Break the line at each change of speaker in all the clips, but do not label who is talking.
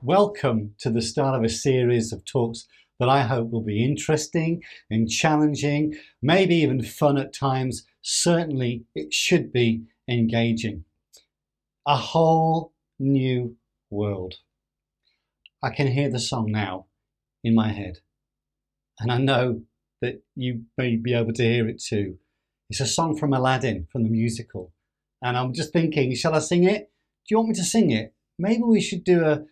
Welcome to the start of a series of talks that I hope will be interesting and challenging, maybe even fun at times. Certainly, it should be engaging. A whole new world. I can hear the song now in my head, and I know that you may be able to hear it too. It's a song from Aladdin, from the musical, and I'm just thinking, shall I sing it? Do you want me to sing it? Maybe we should do a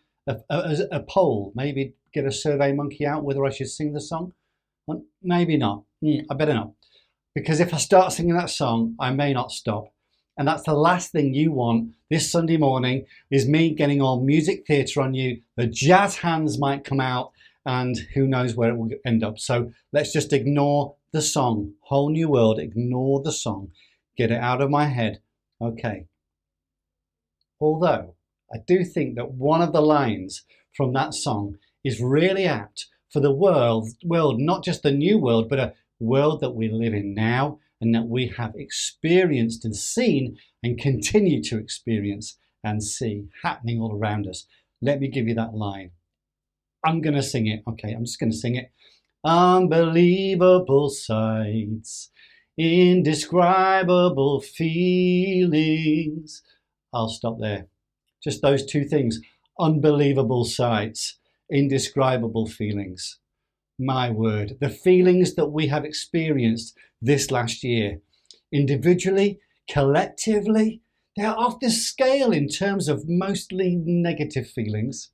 poll, maybe get a survey monkey out whether I should sing the song. Well, maybe not. I better not. Because if I start singing that song, I may not stop. And that's the last thing you want this Sunday morning, is me getting all music theatre on you. The jazz hands might come out and who knows where it will end up. So let's just ignore the song. Whole New World, ignore the song. Get it out of my head. Okay. Although I do think that one of the lines from that song is really apt for the world, not just the new world, but a world that we live in now and that we have experienced and seen and continue to experience and see happening all around us. Let me give you that line. I'm going to sing it. Okay, I'm just going to sing it. Unbelievable sights, indescribable feelings. I'll stop there. Just those two things. Unbelievable sights, indescribable feelings. My word, the feelings that we have experienced this last year, individually, collectively, they're off the scale in terms of mostly negative feelings,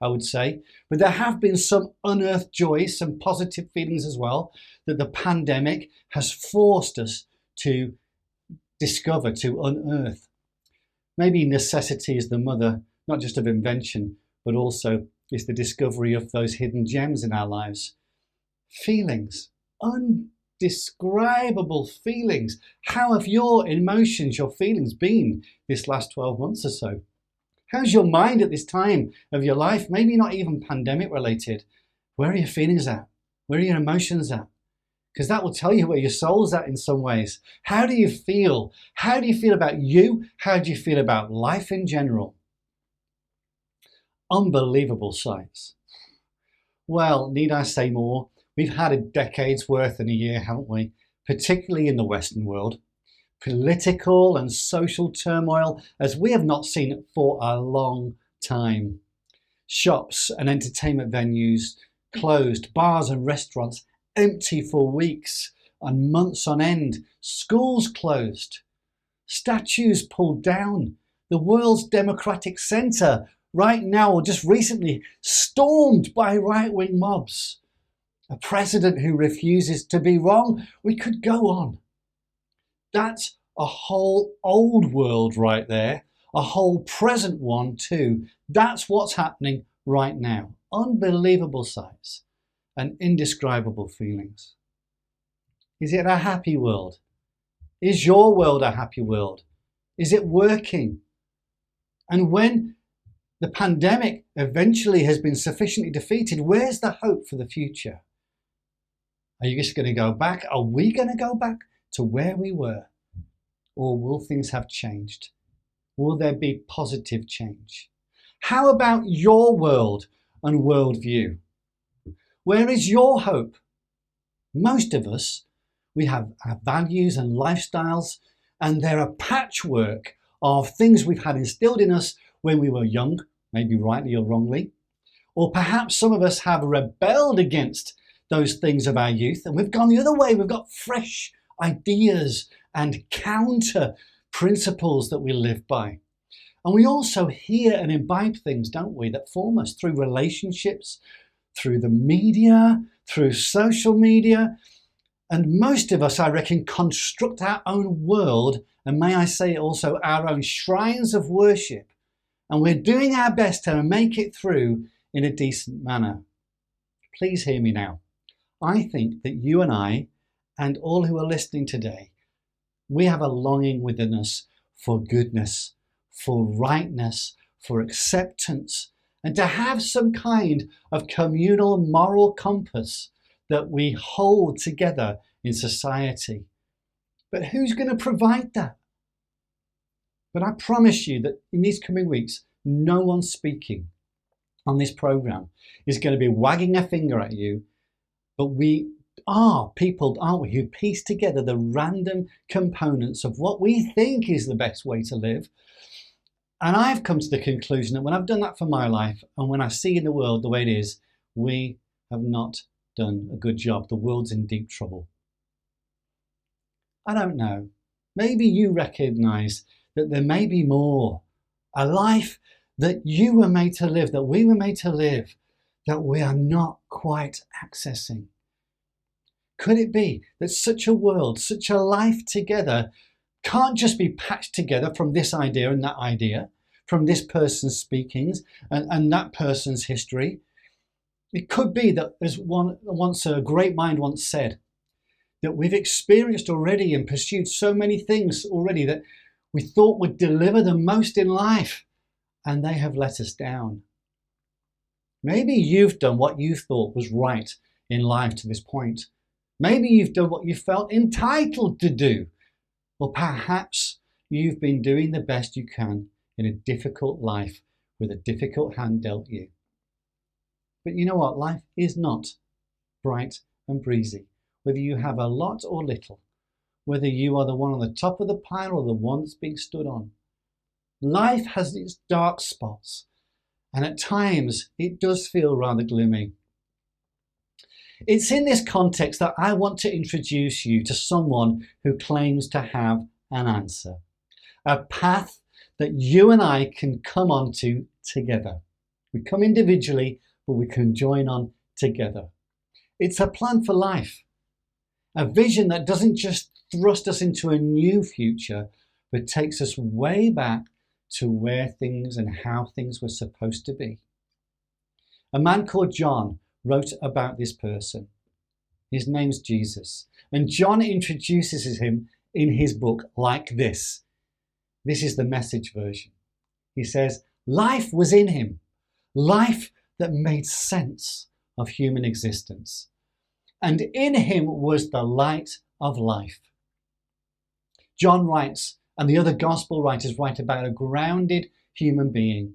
I would say. But there have been some unearthed joys, some positive feelings as well, that the pandemic has forced us to discover, to unearth. Maybe necessity is the mother, not just of invention, but also is the discovery of those hidden gems in our lives. Feelings, indescribable feelings. How have your emotions, your feelings been this last 12 months or so? How's your mind at this time of your life? Maybe not even pandemic related. Where are your feelings at? Where are your emotions at? Because that will tell you where your soul's at in some ways. How do you feel? How do you feel about you? How do you feel about life in general? Unbelievable sights. Well, need I say more? We've had a decade's worth in a year, haven't we? Particularly in the Western world. Political and social turmoil as we have not seen it for a long time. Shops and entertainment venues closed, bars and restaurants empty for weeks and months on end, schools closed, statues pulled down, the world's democratic centre right now or just recently stormed by right-wing mobs, a president who refuses to be wrong. We could go on. That's a whole old world right there, a whole present one too. That's what's happening right now. Unbelievable sights and indescribable feelings. Is it a happy world? Is your world a happy world? Is it working? And when the pandemic eventually has been sufficiently defeated, where's the hope for the future? Are you just going to go back? Are we going to go back to where we were? Or will things have changed? Will there be positive change? How about your world and worldview? Where is your hope? Most of us, we have our values and lifestyles, and they're a patchwork of things we've had instilled in us when we were young, maybe rightly or wrongly. Or perhaps some of us have rebelled against those things of our youth, and we've gone the other way. We've got fresh ideas and counter principles that we live by. And we also hear and imbibe things, don't we, that form us through relationships, through the media, through social media. And most of us, I reckon, construct our own world, and may I say also our own shrines of worship. And we're doing our best to make it through in a decent manner. Please hear me now. I think that you and I, and all who are listening today, we have a longing within us for goodness, for rightness, for acceptance, and to have some kind of communal moral compass that we hold together in society. But who's going to provide that? But I promise you that in these coming weeks, no one's speaking. on this program is going to be wagging a finger at you, but we are people, aren't we, who piece together the random components of what we think is the best way to live. And I've come to the conclusion that when I've done that for my life, and when I see in the world the way it is, we have not done a good job. The world's in deep trouble. I don't know. Maybe you recognize that there may be more. A life that you were made to live, that we were made to live, that we are not quite accessing. Could it be that such a world, such a life together can't just be patched together from this idea and that idea, from this person's speakings and that person's history? It could be that, as once a great mind once said, that we've experienced already and pursued so many things already that we thought would deliver the most in life, and they have let us down. Maybe you've done what you thought was right in life to this point. Maybe you've done what you felt entitled to do. Or perhaps you've been doing the best you can in a difficult life with a difficult hand dealt you. But you know what? Life is not bright and breezy. Whether you have a lot or little, whether you are the one on the top of the pile or the one that's being stood on. Life has its dark spots, and at times it does feel rather gloomy. It's in this context that I want to introduce you to someone who claims to have an answer, a path that you and I can come onto together. We come individually, but we can join on together. It's a plan for life, a vision that doesn't just thrust us into a new future, but takes us way back to where things and how things were supposed to be. A man called John wrote about this person. His name's Jesus. And John introduces him in his book like this. This is the Message version. He says, life was in him, life that made sense of human existence. And in him was the light of life. John writes, and the other gospel writers write about a grounded human being,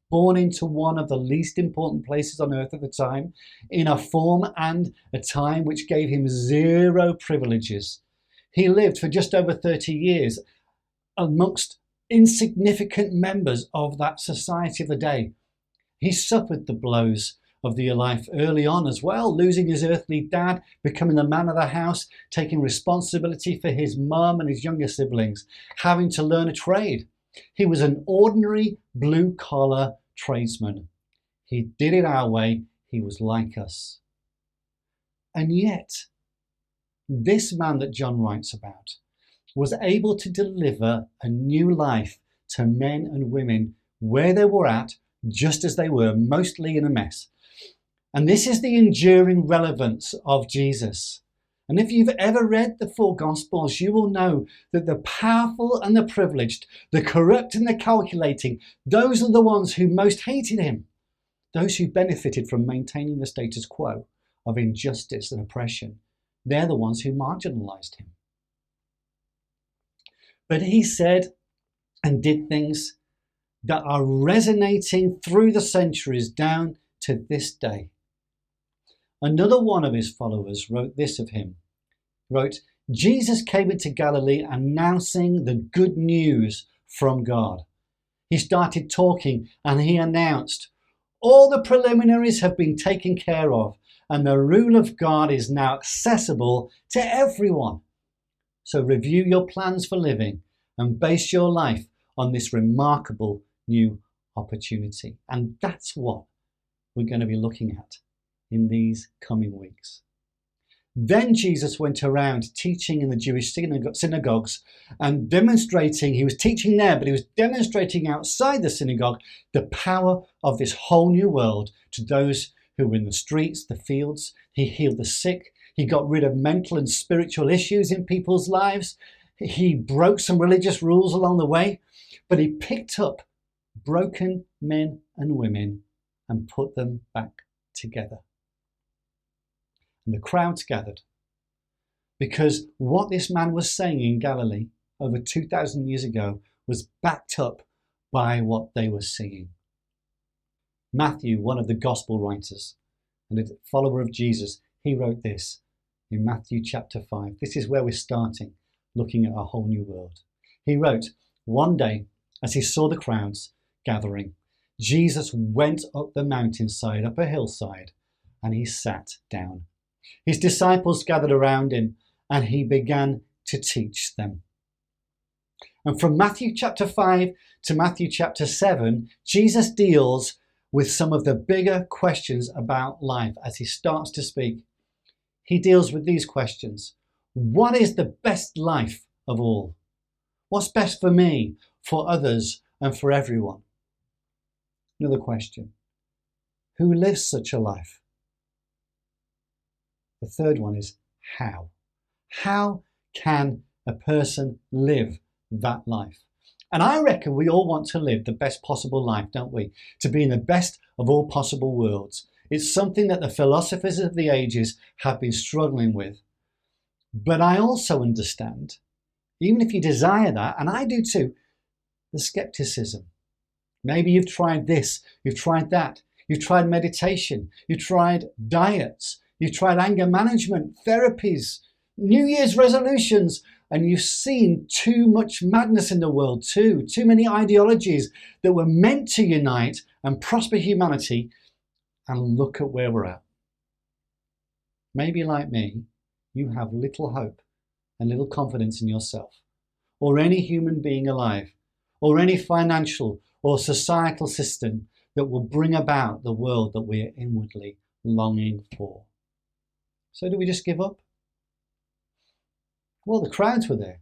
born into one of the least important places on earth at the time, in a form and a time which gave him zero privileges. He lived for just over 30 years amongst insignificant members of that society of the day. He suffered the blows of the life early on as well, losing his earthly dad, becoming the man of the house, taking responsibility for his mum and his younger siblings, having to learn a trade. He was an ordinary blue-collar tradesman. He did it our way. He was like us. And yet, this man that John writes about was able to deliver a new life to men and women where they were at, just as they were, mostly in a mess. And this is the enduring relevance of Jesus. And if you've ever read the four Gospels, you will know that the powerful and the privileged, the corrupt and the calculating, those are the ones who most hated him. Those who benefited from maintaining the status quo of injustice and oppression, they're the ones who marginalized him. But he said and did things that are resonating through the centuries down to this day. Another one of his followers wrote this of him. Wrote, Jesus came into Galilee announcing the good news from God. He started talking and he announced, all the preliminaries have been taken care of and the rule of God is now accessible to everyone. So review your plans for living and base your life on this remarkable new opportunity. And that's what we're going to be looking at in these coming weeks. Then Jesus went around teaching in the Jewish synagogues and demonstrating, he was teaching there, but he was demonstrating outside the synagogue the power of this whole new world to those who were in the streets, the fields. He healed the sick. He got rid of mental and spiritual issues in people's lives. He broke some religious rules along the way, but he picked up broken men and women and put them back together. And the crowds gathered because what this man was saying in Galilee over 2,000 years ago was backed up by what they were seeing. Matthew, one of the gospel writers and a follower of Jesus, he wrote this in Matthew chapter 5. This is where we're starting, looking at a whole new world. He wrote, "One day, as he saw the crowds gathering, Jesus went up the mountainside, up a hillside, and he sat down. His disciples gathered around him, and he began to teach them." And from Matthew chapter 5 to Matthew chapter 7, Jesus deals with some of the bigger questions about life as he starts to speak. He deals with these questions. What is the best life of all? What's best for me, for others, and for everyone? Another question. Who lives such a life? The third one is how? How can a person live that life? And I reckon we all want to live the best possible life, don't we? To be in the best of all possible worlds. It's something that the philosophers of the ages have been struggling with. But I also understand, even if you desire that, and I do too, the skepticism. Maybe you've tried this, you've tried that, you've tried meditation, you've tried diets, you've tried anger management, therapies, New Year's resolutions, and you've seen too much madness in the world too many ideologies that were meant to unite and prosper humanity, and look at where we're at. Maybe like me, you have little hope and little confidence in yourself, or any human being alive, or any financial or societal system that will bring about the world that we are inwardly longing for. So do we just give up? Well, the crowds were there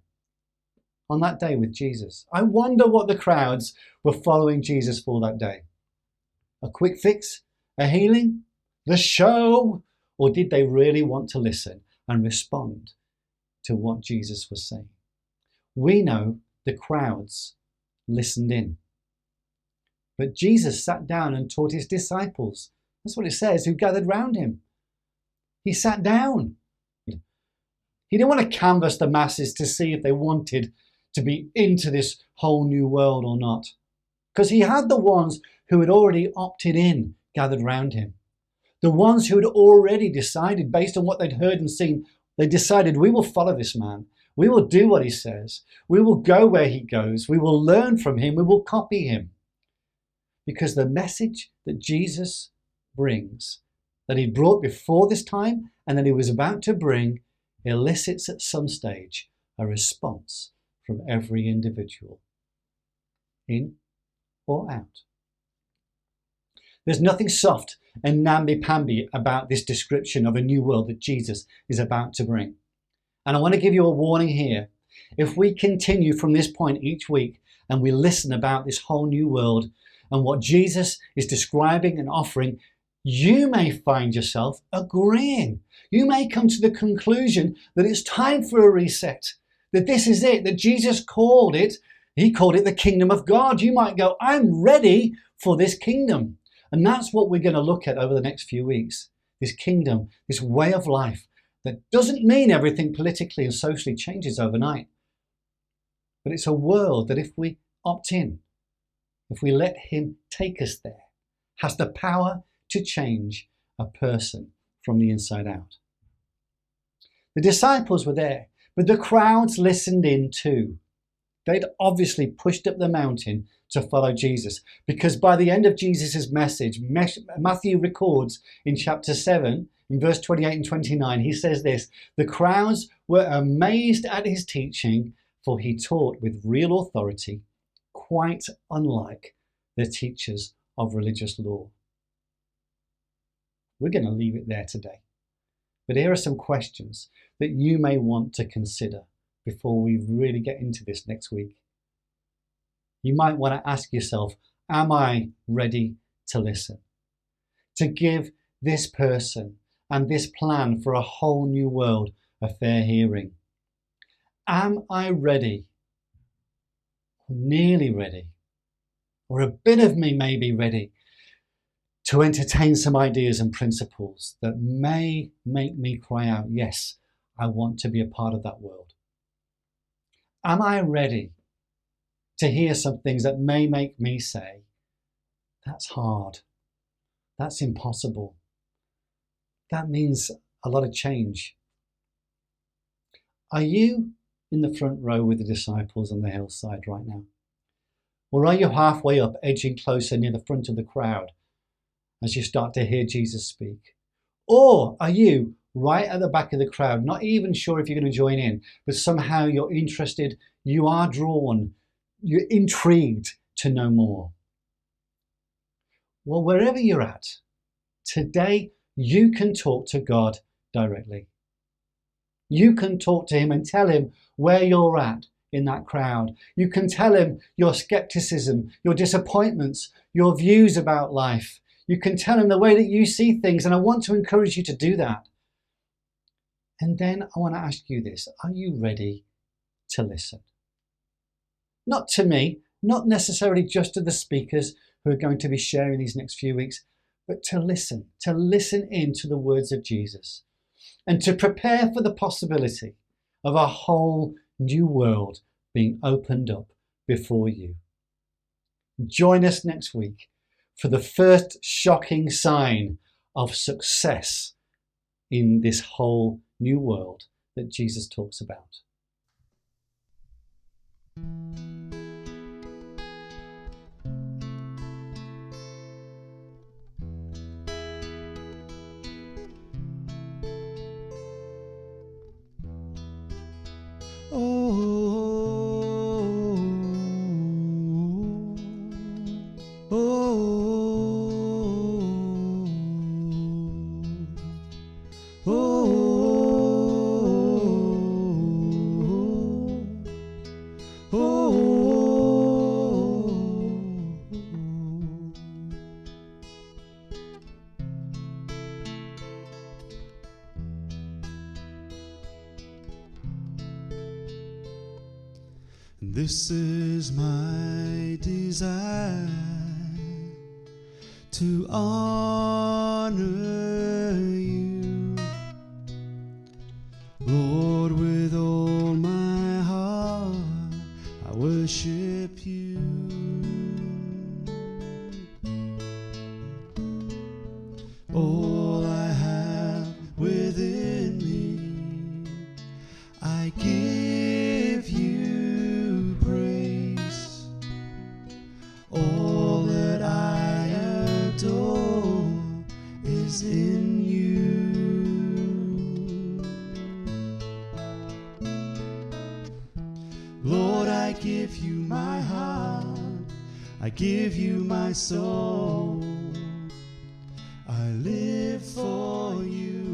on that day with Jesus. I wonder what the crowds were following Jesus for that day. A quick fix? A healing? The show? Or did they really want to listen and respond to what Jesus was saying? We know the crowds listened in. But Jesus sat down and taught his disciples. That's what it says, who gathered round him. He sat down. He didn't want to canvass the masses to see if they wanted to be into this whole new world or not. Because he had the ones who had already opted in gathered round him. The ones who had already decided, based on what they'd heard and seen, they decided, we will follow this man. We will do what he says. We will go where he goes. We will learn from him. We will copy him. Because the message that Jesus brings, that he brought before this time and that he was about to bring, elicits at some stage a response from every individual, in or out. There's nothing soft and namby-pamby about this description of a new world that Jesus is about to bring. And I want to give you a warning here. If we continue from this point each week and we listen about this whole new world and what Jesus is describing and offering, you may find yourself agreeing. You may come to the conclusion that it's time for a reset, that this is it, that Jesus called it, he called it the kingdom of God. You might go, I'm ready for this kingdom. And that's what we're going to look at over the next few weeks. This kingdom, this way of life that doesn't mean everything politically and socially changes overnight. But it's a world that if we opt in, if we let him take us there, has the power to change a person from the inside out. The disciples were there, but the crowds listened in too. They'd obviously pushed up the mountain to follow Jesus, because by the end of Jesus' message, Matthew records in chapter 7, in verse 28 and 29, he says this, the crowds were amazed at his teaching, for he taught with real authority, quite unlike the teachers of religious law. We're going to leave it there today. But here are some questions that you may want to consider before we really get into this next week. You might want to ask yourself, am I ready to listen? To give this person and this plan for a whole new world a fair hearing? Am I ready? Nearly ready? Or a bit of me may be ready to entertain some ideas and principles that may make me cry out, yes, I want to be a part of that world? Am I ready to hear some things that may make me say, that's hard, That's impossible. That means a lot of change. Are you in the front row with the disciples on the hillside right now? Or are you halfway up, edging closer near the front of the crowd as you start to hear Jesus speak? Or are you right at the back of the crowd, not even sure if you're going to join in, but somehow you're interested, you are drawn, you're intrigued to know more? Well, wherever you're at, today you can talk to God directly. You can talk to him and tell him where you're at in that crowd. You can tell him your skepticism, your disappointments, your views about life. You can tell him the way that you see things, and I want to encourage you to do that. And then I want to ask you this: are you ready to listen? Not to me, not necessarily just to the speakers who are going to be sharing these next few weeks, but to listen into the words of Jesus and to prepare for the possibility of a whole new world being opened up before you. Join us next week for the first shocking sign of success in this whole new world that Jesus talks about.
This is my desire, to honor you, Lord, with all my heart. I worship you. All I have within me, I give you praise. All that I adore is in you. Lord, I give you my heart, I give you my soul. I live for you.